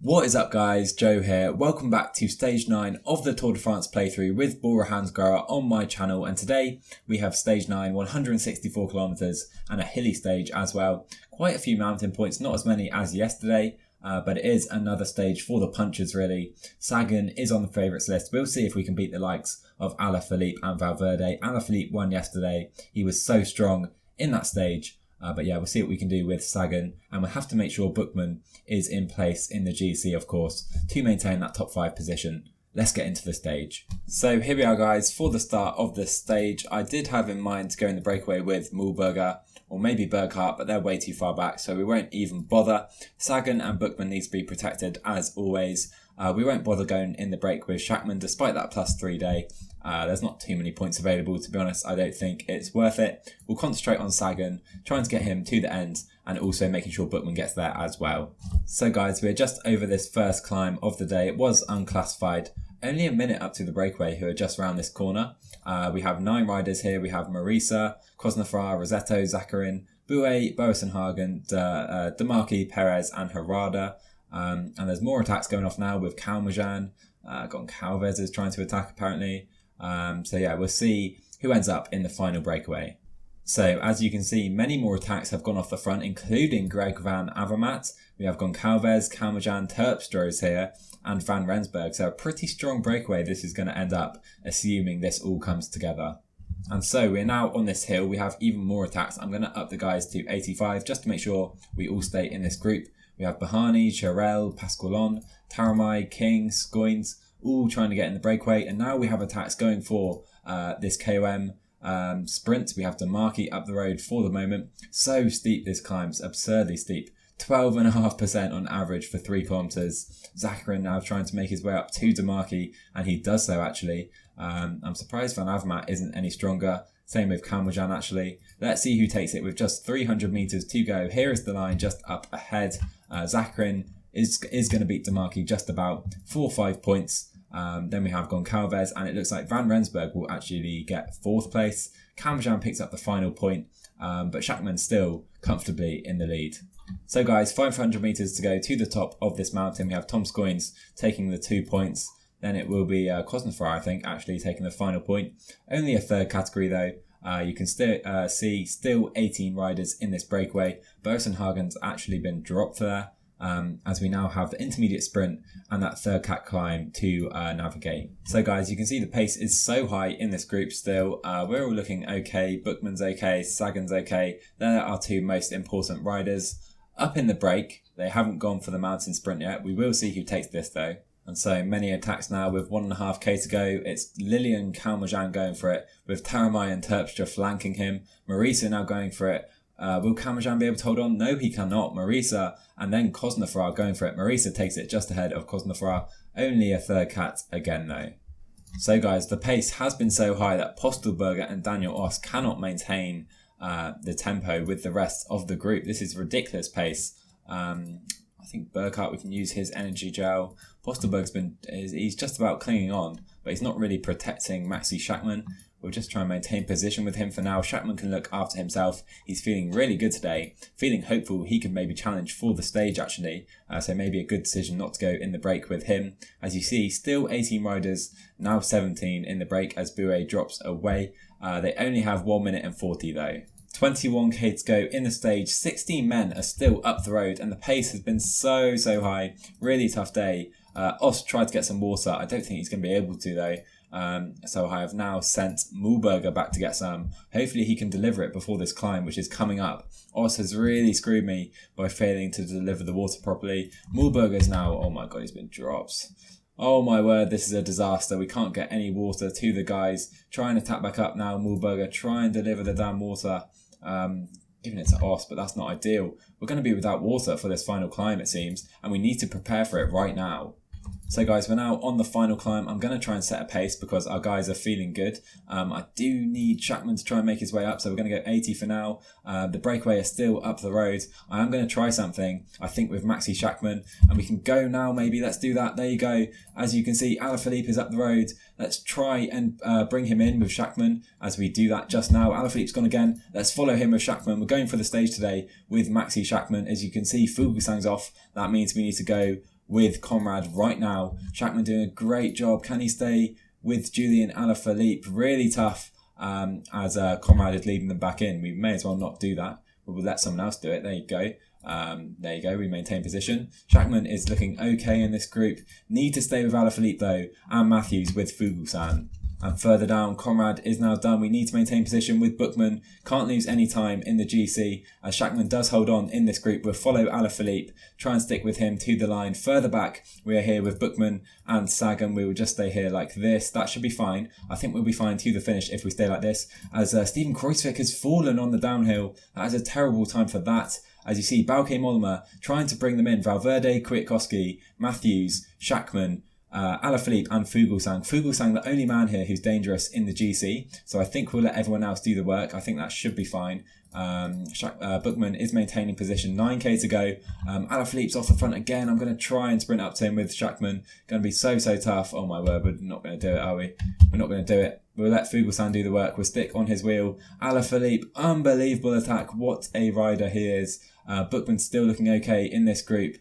What is up guys, Joe here. Welcome back to stage 9 of the Tour de France playthrough with Bora Hansgrohe on my channel, and today we have stage 9, 164 kilometers and a hilly stage as well. Quite a few mountain points, not as many as yesterday, but it is another stage for the punchers really. Sagan is on the favourites list. We'll see if we can beat the likes of Alaphilippe and Valverde. Alaphilippe won yesterday. He was so strong in that stage. But yeah, we'll see what we can do with Sagan, and we'll have to make sure Buchmann is in place in the GC, of course, to maintain that top 5 position. Let's get into the stage. So here we are guys, for the start of this stage. I did have in mind to go in the breakaway with Mühlberger or maybe Berghardt, but they're way too far back, so we won't even bother. Sagan and Buchmann needs to be protected as always. We won't bother going in the break with Schachmann despite that +3 day. There's not too many points available, to be honest. I don't think it's worth it. We'll concentrate on Sagan, trying to get him to the end and also making sure Buchmann gets there as well. So guys, we're just over this first climb of the day. It was unclassified. Only a minute up to the breakaway, who are just around this corner. We have 9 riders here. We have Marisa, Cosnefroid, Rosetto, Zakarin, Bouet, Boassenhagen, Demarchi, Perez and Harada. And there's more attacks going off now with Calmejean. Goncalves is trying to attack apparently. So yeah, we'll see who ends up in the final breakaway. So as you can see, many more attacks have gone off the front, including Greg van Avermaet. We have Goncalves, Calmejean, Terpstra is here, and Van Rensburg. So a pretty strong breakaway this is going to end up, assuming this all comes together. And so we're now on this hill. We have even more attacks. I'm going to up the guys to 85 just to make sure we all stay in this group. We have Bahani, Charel, Pasqualon, Taramai, King, Scoins, all trying to get in the breakaway. And now we have attacks going for this KOM sprint. We have Demarchi up the road for the moment. So steep this climb's, absurdly steep. 12.5% on average for 3 kilometers. Zakarin now trying to make his way up to Demarchi, and he does so actually. I'm surprised Van Avermaet isn't any stronger. Same with Calmejean actually. Let's see who takes it with just 300 meters to go. Here is the line just up ahead. Zakarin is going to beat Demarchi just about 4 or 5 points. Then we have Goncalves, and it looks like Van Rensburg will actually get 4th place. Calmejean picks up the final point, but Schachmann still comfortably in the lead. So guys, 500 meters to go to the top of this mountain. We have Tom Scoins taking the 2 points. Then it will be Cosnefroid, I think, actually taking the final point. Only a 3rd category though. You can still see 18 riders in this breakaway. Boassenhagen's actually been dropped there, as we now have the intermediate sprint and that 3rd cat climb to navigate. So guys, you can see the pace is so high in this group still. We're all looking okay. Buchmann's okay, Sagan's okay. They're our 2 most important riders. Up in the break, they haven't gone for the mountain sprint yet. We will see who takes this though. And so many attacks now with 1.5k to go. It's Lilian Calmejean going for it, with Taramai and Terpstra flanking him. Marisa now going for it. Will Calmejean be able to hold on? No, he cannot. Marisa and then Cosnefroid going for it. Marisa takes it just ahead of Cosnefroid. Only a 3rd cat again though. So guys, the pace has been so high that Postelberger and Daniel Oss cannot maintain the tempo with the rest of the group. This is ridiculous pace. I think Berghardt, we can use his energy gel. Postelberg's he's just about clinging on, but he's not really protecting Maxi Schachmann. We'll just try and maintain position with him for now. Schachmann can look after himself. He's feeling really good today, feeling hopeful he can maybe challenge for the stage actually. So maybe a good decision not to go in the break with him. As you see, still 18 riders, now 17 in the break as Bouet drops away. They only have 1 minute and 40 though. 21k to go in the stage. 16 men are still up the road, and the pace has been so high. Really tough day. Oss tried to get some water. I don't think he's going to be able to though. So I have now sent Mühlberger back to get some. Hopefully he can deliver it before this climb, which is coming up. Oss has really screwed me by failing to deliver the water properly. Mühlberger's now, oh my god, he's been dropped. Oh my word, this is a disaster. We can't get any water to the guys. Try and attack back up now, Mühlberger. Try and deliver the damn water. Giving it to Oss, but that's not ideal. We're going to be without water for this final climb, it seems, and we need to prepare for it right now. So guys, we're now on the final climb. I'm going to try and set a pace because our guys are feeling good. I do need Schachmann to try and make his way up, so we're going to go 80 for now. The breakaway is still up the road. I am going to try something, I think, with Maxi Schachmann, and we can go now maybe. Let's do that. There you go. As you can see, Alaphilippe is up the road. Let's try and bring him in with Schachmann as we do that just now. Alaphilippe's gone again. Let's follow him with Schachmann. We're going for the stage today with Maxi Schachmann. As you can see, Fuglsang's off. That means we need to go with Conrad right now. Schachmann doing a great job. Can he stay with Julian Alaphilippe? Really tough as Conrad is leading them back in. We may as well not do that. We'll let someone else do it. There you go. There you go. We maintain position. Schachmann is looking okay in this group. Need to stay with Alaphilippe though, and Matthews with Fuglsang. And further down, Conrad is now done. We need to maintain position with Buchmann. Can't lose any time in the GC. As Schachmann does hold on in this group, we'll follow Alaphilippe, try and stick with him to the line. Further back, we are here with Buchmann and Sagan. We will just stay here like this. That should be fine. I think we'll be fine to the finish if we stay like this. As Steven Kruijswijk has fallen on the downhill. That is a terrible time for that. As you see, Bauke Mollema trying to bring them in. Valverde, Kwiatkowski, Matthews, Schachmann, Alaphilippe and Fuglsang. Fuglsang, the only man here who's dangerous in the GC. So I think we'll let everyone else do the work. I think that should be fine. Buchmann is maintaining position. 9k to go. Alaphilippe's off the front again. I'm going to try and sprint up to him with Schachmann. Going to be so tough. Oh my word, we're not going to do it, are we? We're not going to do it. We'll let Fuglsang do the work. We'll stick on his wheel. Alaphilippe, unbelievable attack. What a rider he is. Buchmann's still looking okay in this group.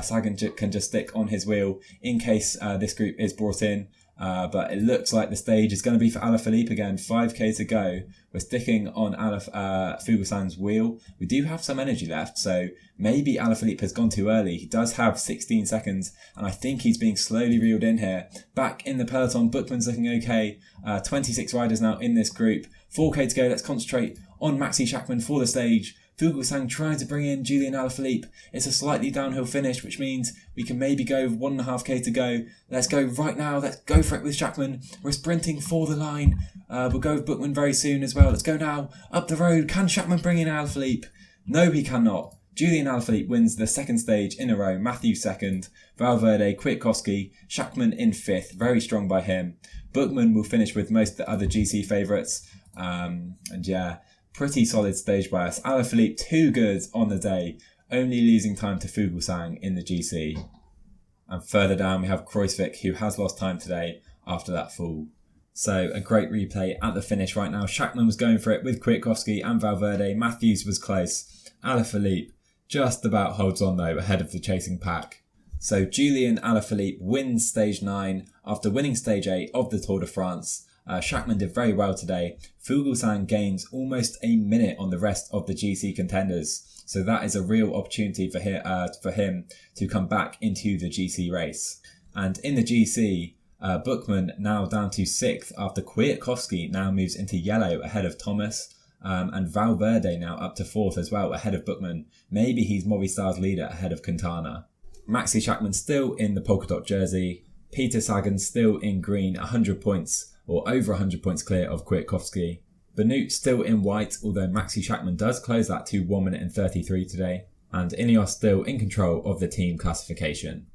Sagan can just stick on his wheel in case this group is brought in. But it looks like the stage is going to be for Alaphilippe again. 5k to go. We're sticking on Fuglsang's wheel. We do have some energy left, so maybe Alaphilippe has gone too early. He does have 16 seconds, and I think he's being slowly reeled in here. Back in the peloton, Buchmann's looking okay. 26 riders now in this group. 4k to go. Let's concentrate on Maxi Schachmann for the stage. Fuglsang trying to bring in Julian Alaphilippe. It's a slightly downhill finish, which means we can maybe go 1.5k to go. Let's go right now. Let's go for it with Schachmann. We're sprinting for the line. We'll go with Buchmann very soon as well. Let's go now. Up the road. Can Schachmann bring in Alaphilippe? No, he cannot. Julian Alaphilippe wins the second stage in a row. Matthews second. Valverde, Kwiatkowski, Schachmann in fifth. Very strong by him. Buchmann will finish with most of the other GC favourites. And yeah, pretty solid stage by us. Alaphilippe, too good on the day, only losing time to Fuglsang in the GC. And further down we have Kruijswijk, who has lost time today after that fall. So a great replay at the finish right now. Schachmann was going for it with Kwiatkowski and Valverde. Matthews was close. Alaphilippe just about holds on though, ahead of the chasing pack. So Julian Alaphilippe wins stage 9 after winning stage 8 of the Tour de France. Schachmann did very well today. Fuglsang gains almost a minute on the rest of the GC contenders. So that is a real opportunity for him to come back into the GC race. And in the GC, Buchmann now down to 6th after Kwiatkowski now moves into yellow ahead of Thomas. And Valverde now up to 4th as well ahead of Buchmann. Maybe he's Movistar's leader ahead of Quintana. Maxi Schachmann still in the polka dot jersey. Peter Sagan still in green, 100 points or over 100 points clear of Kwiatkowski. Benoot still in white, although Maxi Schachmann does close that to 1 minute and 33 today. And Ineos still in control of the team classification.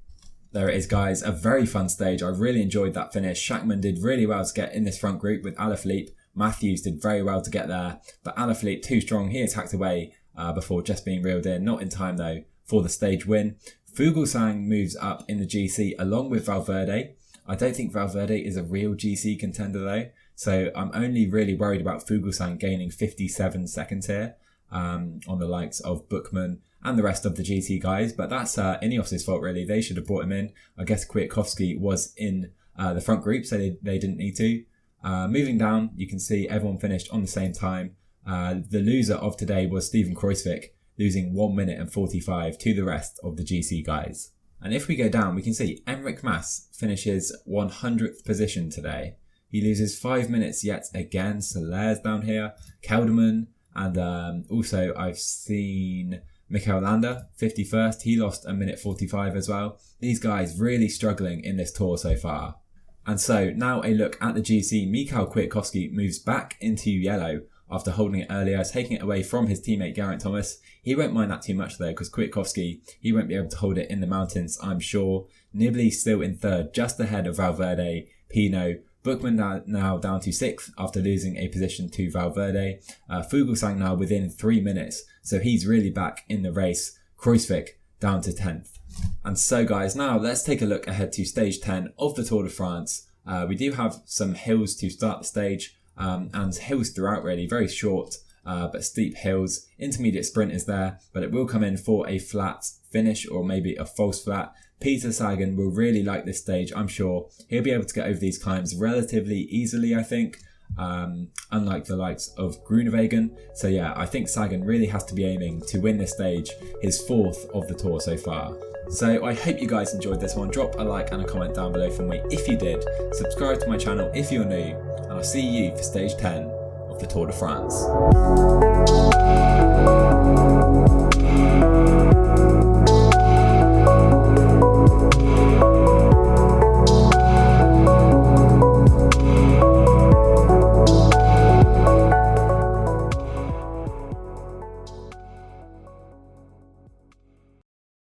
There it is, guys, a very fun stage. I really enjoyed that finish. Schachmann did really well to get in this front group with Alaphilippe. Matthews did very well to get there, but Alaphilippe too strong. He attacked away before just being reeled in. Not in time though for the stage win. Fuglsang moves up in the GC along with Valverde. I don't think Valverde is a real GC contender though, so I'm only really worried about Fuglsang gaining 57 seconds here on the likes of Buchmann and the rest of the GC guys, but that's Ineos' fault really. They should have brought him in. I guess Kwiatkowski was in the front group, so they didn't need to. Moving down, you can see everyone finished on the same time. The loser of today was Steven Kruijswijk, losing 1 minute and 45 to the rest of the GC guys. And if we go down, we can see Enric Mas finishes 100th position today. He loses 5 minutes yet again. Solaire's down here, Kelderman, and also I've seen Mikel Landa, 51st. He lost 1 minute 45 as well. These guys really struggling in this tour so far. And so now a look at the GC. Mikhail Kwiatkowski moves back into yellow after holding it earlier, taking it away from his teammate Geraint Thomas. He won't mind that too much though, because Kwiatkowski, he won't be able to hold it in the mountains, I'm sure. Nibali still in third, just ahead of Valverde, Pino. Buchmann now down to 6th after losing a position to Valverde. Fuglsang now within 3 minutes, so he's really back in the race. Kruijswijk down to 10th. And so guys, now let's take a look ahead to stage 10 of the Tour de France. We do have some hills to start the stage, and hills throughout really, very short but steep hills. Intermediate sprint is there, but it will come in for a flat finish or maybe a false flat. Peter Sagan will really like this stage, I'm sure. He'll be able to get over these climbs relatively easily, I think, unlike the likes of Groenewegen. So yeah, I think Sagan really has to be aiming to win this stage, his 4th of the Tour so far. So I hope you guys enjoyed this one. Drop a like and a comment down below for me if you did. Subscribe to my channel if you're new, and I'll see you for stage 10 of the Tour de France.